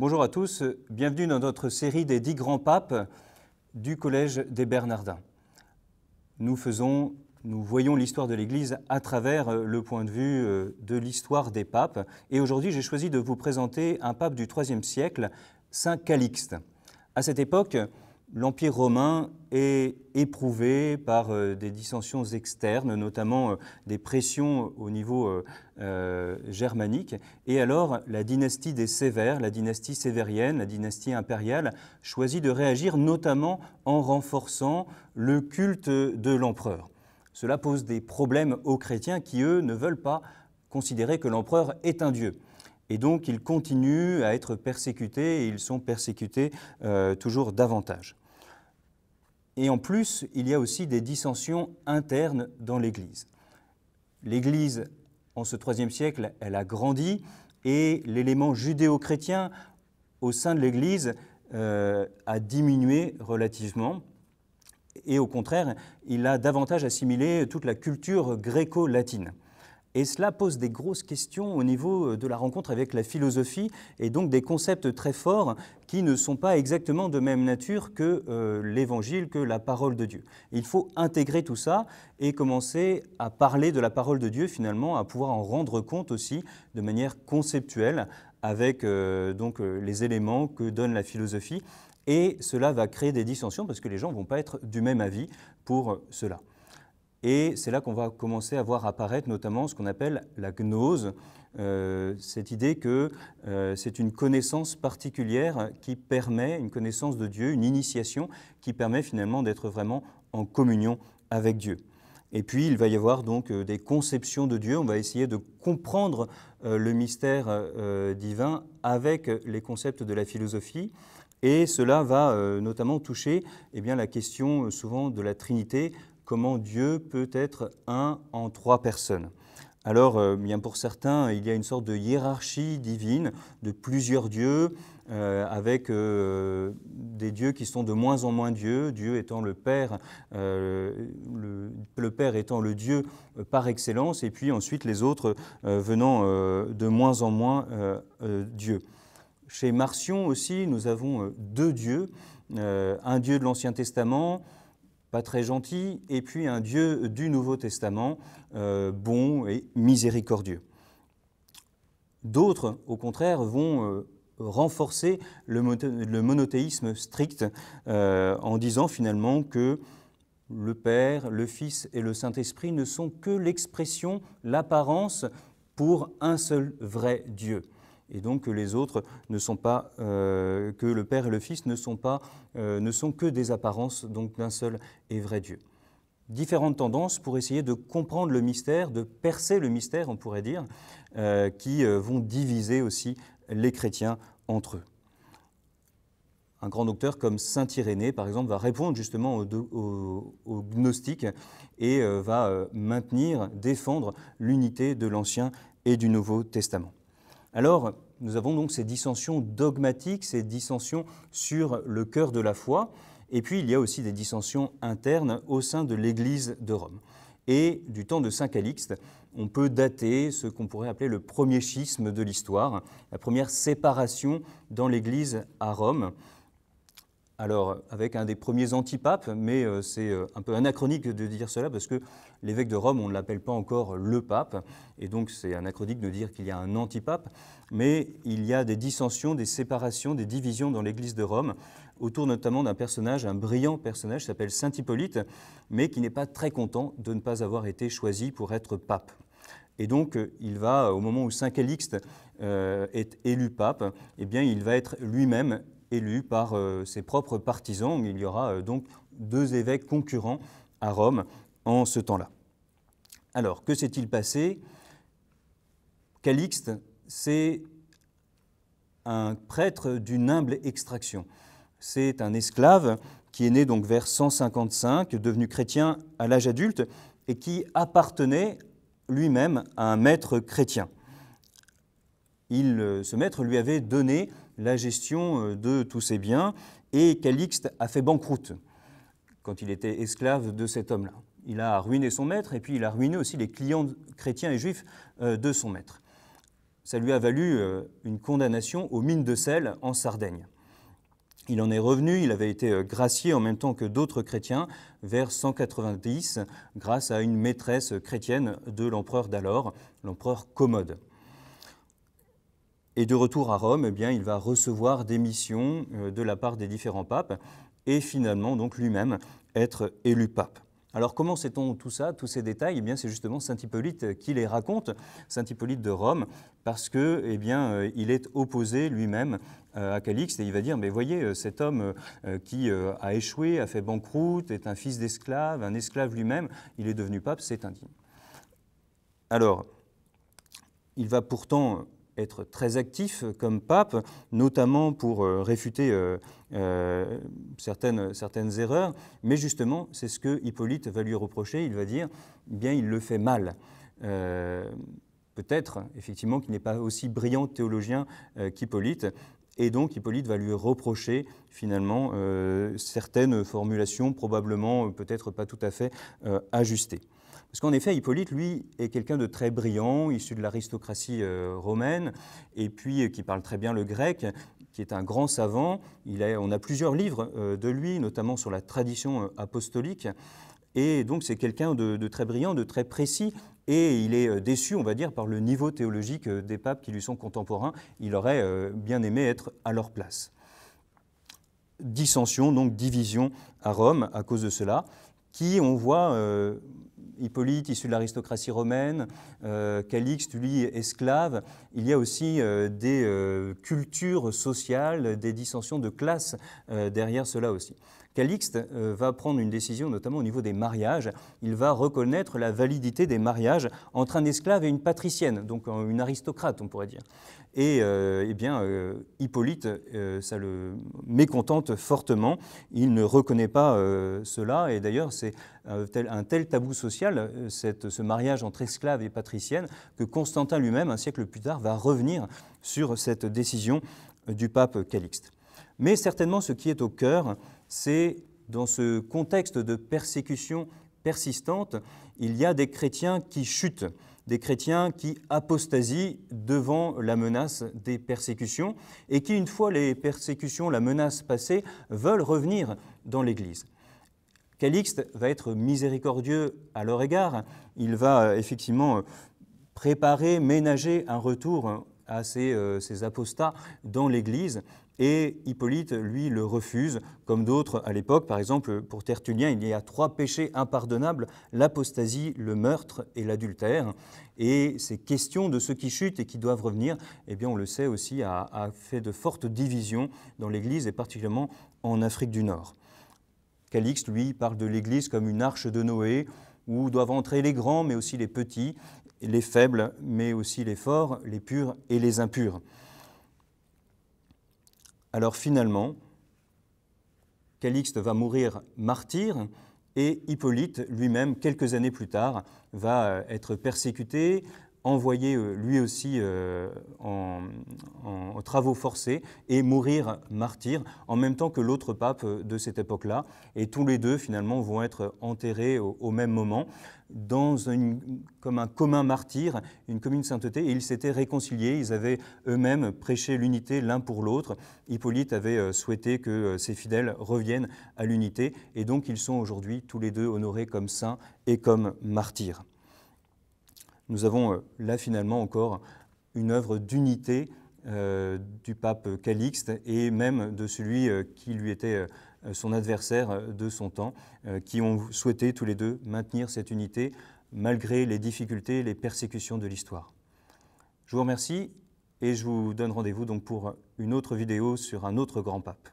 Bonjour à tous, bienvenue dans notre série des 10 grands papes du Collège des Bernardins. Nous voyons l'histoire de l'Église à travers le point de vue de l'histoire des papes. Et aujourd'hui, j'ai choisi de vous présenter un pape du IIIe siècle, Saint Calixte. À cette époque, l'Empire romain est éprouvé par des dissensions externes, notamment des pressions au niveau germanique. Et alors, la dynastie des Sévères, la dynastie sévérienne, la dynastie impériale, choisit de réagir notamment en renforçant le culte de l'empereur. Cela pose des problèmes aux chrétiens qui, eux, ne veulent pas considérer que l'empereur est un dieu. Et donc, ils continuent à être persécutés et ils sont persécutés toujours davantage. Et en plus, il y a aussi des dissensions internes dans l'Église. L'Église, en ce IIIe siècle, elle a grandi et l'élément judéo-chrétien au sein de l'Église a diminué relativement. Et au contraire, il a davantage assimilé toute la culture gréco-latine. Et cela pose des grosses questions au niveau de la rencontre avec la philosophie et donc des concepts très forts qui ne sont pas exactement de même nature que l'Évangile, que la parole de Dieu. Il faut intégrer tout ça et commencer à parler de la parole de Dieu finalement, à pouvoir en rendre compte aussi de manière conceptuelle avec les éléments que donne la philosophie. Et cela va créer des dissensions parce que les gens ne vont pas être du même avis pour cela. Et c'est là qu'on va commencer à voir apparaître notamment ce qu'on appelle la gnose, cette idée que c'est une connaissance particulière qui permet, une connaissance de Dieu, une initiation qui permet finalement d'être vraiment en communion avec Dieu. Et puis il va y avoir donc des conceptions de Dieu, on va essayer de comprendre le mystère divin avec les concepts de la philosophie. Et cela va notamment toucher la question souvent de la Trinité, comment Dieu peut être un en trois personnes. Alors, bien pour certains, il y a une sorte de hiérarchie divine de plusieurs dieux, avec des dieux qui sont de moins en moins dieux, Dieu étant le Père, le Père étant le Dieu par excellence, et puis ensuite les autres venant de moins en moins dieux. Chez Marcion aussi, nous avons deux dieux, un dieu de l'Ancien Testament, pas très gentil, et puis un Dieu du Nouveau Testament, bon et miséricordieux. D'autres, au contraire, vont renforcer le monothéisme strict en disant finalement que le Père, le Fils et le Saint-Esprit ne sont que l'expression, l'apparence pour un seul vrai Dieu. Et donc que les autres ne sont pas, que le Père et le Fils ne sont que des apparences donc d'un seul et vrai Dieu. Différentes tendances pour essayer de comprendre le mystère, de percer le mystère, on pourrait dire, qui vont diviser aussi les chrétiens entre eux. Un grand docteur comme saint Irénée, par exemple, va répondre justement aux gnostiques et va maintenir, défendre l'unité de l'Ancien et du Nouveau Testament. Alors, nous avons donc ces dissensions dogmatiques, ces dissensions sur le cœur de la foi, et puis il y a aussi des dissensions internes au sein de l'Église de Rome. Et du temps de Saint Calixte, on peut dater ce qu'on pourrait appeler le premier schisme de l'histoire, la première séparation dans l'Église à Rome. Alors, avec un des premiers antipapes, mais c'est un peu anachronique de dire cela parce que l'évêque de Rome, on ne l'appelle pas encore le pape, et donc c'est anachronique de dire qu'il y a un antipape, mais il y a des dissensions, des séparations, des divisions dans l'Église de Rome, autour notamment d'un personnage, un brillant personnage qui s'appelle Saint Hippolyte, mais qui n'est pas très content de ne pas avoir été choisi pour être pape. Et donc, il va, au moment où Saint Calixte est élu pape, il va être lui-même élu par ses propres partisans. Il y aura donc deux évêques concurrents à Rome en ce temps-là. Alors, que s'est-il passé? Calixte, c'est un prêtre d'une humble extraction. C'est un esclave qui est né donc vers 155, devenu chrétien à l'âge adulte et qui appartenait lui-même à un maître chrétien. Ce maître lui avait donné la gestion de tous ses biens et Calixte a fait banqueroute quand il était esclave de cet homme-là. Il a ruiné son maître et puis il a ruiné aussi les clients chrétiens et juifs de son maître. ça lui a valu une condamnation aux mines de sel en Sardaigne. Il en est revenu, il avait été gracié en même temps que d'autres chrétiens vers 190 grâce à une maîtresse chrétienne de l'empereur d'alors, l'empereur Commode. Et de retour à Rome, eh bien, il va recevoir des missions de la part des différents papes et finalement donc lui-même être élu pape. Alors comment sait-on tout ça, tous ces détails? Eh bien, c'est justement saint Hippolyte qui les raconte, saint Hippolyte de Rome, parce que, eh bien, il est opposé lui-même à Calixte et il va dire, mais voyez, cet homme qui a échoué, a fait banqueroute, est un fils d'esclave, un esclave lui-même, il est devenu pape, c'est indigne. Alors, il va pourtant être très actif comme pape, notamment pour réfuter certaines erreurs, mais justement, c'est ce que Hippolyte va lui reprocher, il va dire, eh bien, il le fait mal. Peut-être, effectivement, qu'il n'est pas aussi brillant théologien qu'Hippolyte, et donc Hippolyte va lui reprocher, finalement, certaines formulations, probablement, peut-être pas tout à fait ajustées. Parce qu'en effet, Hippolyte, lui, est quelqu'un de très brillant, issu de l'aristocratie romaine, et puis qui parle très bien le grec, qui est un grand savant. On a plusieurs livres de lui, notamment sur la tradition apostolique, et donc c'est quelqu'un de très brillant, de très précis, et il est déçu, on va dire, par le niveau théologique des papes qui lui sont contemporains. Il aurait bien aimé être à leur place. Dissension, donc division à Rome à cause de cela, qui, on voit, Hippolyte, issu de l'aristocratie romaine, Calixte, lui, esclave. Il y a aussi des cultures sociales, des dissensions de classe derrière cela aussi. Calixte va prendre une décision, notamment au niveau des mariages. Il va reconnaître la validité des mariages entre un esclave et une patricienne, donc une aristocrate, on pourrait dire. Et eh bien, Hippolyte, ça le mécontente fortement. Il ne reconnaît pas cela. Et d'ailleurs, c'est un tel tabou social, ce mariage entre esclave et patricienne, que Constantin lui-même, un siècle plus tard, va revenir sur cette décision du pape Calixte. Mais certainement, ce qui est au cœur, c'est dans ce contexte de persécution persistante, il y a des chrétiens qui chutent, des chrétiens qui apostasient devant la menace des persécutions et qui, une fois les persécutions, la menace passée, veulent revenir dans l'Église. Calixte va être miséricordieux à leur égard. Il va effectivement préparer, ménager un retour à ces apostats dans l'Église. Et Hippolyte, lui, le refuse, comme d'autres à l'époque. Par exemple, pour Tertullien, il y a 3 péchés impardonnables, l'apostasie, le meurtre et l'adultère. Et ces questions de ceux qui chutent et qui doivent revenir, eh bien, on le sait aussi, a fait de fortes divisions dans l'Église, et particulièrement en Afrique du Nord. Calixte, lui, parle de l'Église comme une arche de Noé, où doivent entrer les grands, mais aussi les petits, les faibles, mais aussi les forts, les purs et les impurs. Alors finalement, Calixte va mourir martyr et Hippolyte lui-même, quelques années plus tard, va être persécuté, envoyé lui aussi en travaux forcés et mourir martyr en même temps que l'autre pape de cette époque-là. Et tous les deux, finalement, vont être enterrés au même moment comme un commun martyr, une commune sainteté. Et ils s'étaient réconciliés, ils avaient eux-mêmes prêché l'unité l'un pour l'autre. Hippolyte avait souhaité que ses fidèles reviennent à l'unité. Et donc, ils sont aujourd'hui tous les deux honorés comme saints et comme martyrs. Nous avons là finalement encore une œuvre d'unité du pape Calixte et même de celui qui lui était son adversaire de son temps, qui ont souhaité tous les deux maintenir cette unité malgré les difficultés et les persécutions de l'histoire. Je vous remercie et je vous donne rendez-vous donc pour une autre vidéo sur un autre grand pape.